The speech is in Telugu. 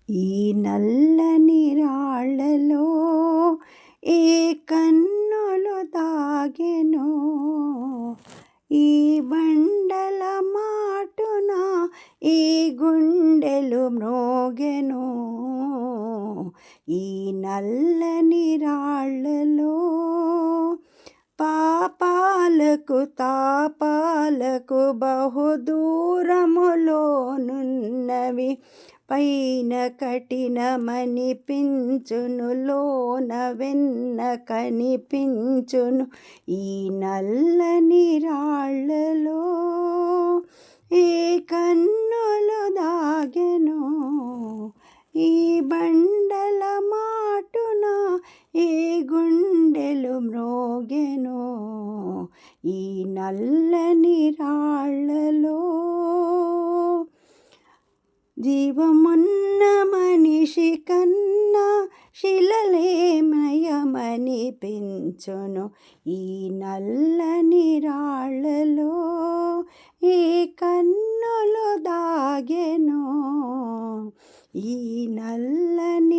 ఈ నల్లని రాళ్ళలో ఏ కన్నులు దాగెనో, ఈ బండల మాటున ఈ గుండెలు మ్రోగెనో. ఈ నల్లని రాళ్ళలో పాపాలకు తాపాలకు బహుదూరములోనున్నవి, పైన కఠినమనిపించును లోన వెన్న కనిపించును. ఈ నల్లని రాళ్ళలో ఏ కన్నులు దాగెనో, ఈ బండల మాటున ఏ గుండెలు మ్రోగెనో. ఈ నల్లని రాళ్ళలో జీవమున్న మనిషి కన్నా శిలలే నయమనిపించును. ఈ నల్లని రాళ్ళలో ఏ కన్నులు దాగెనో, ఈ నల్లని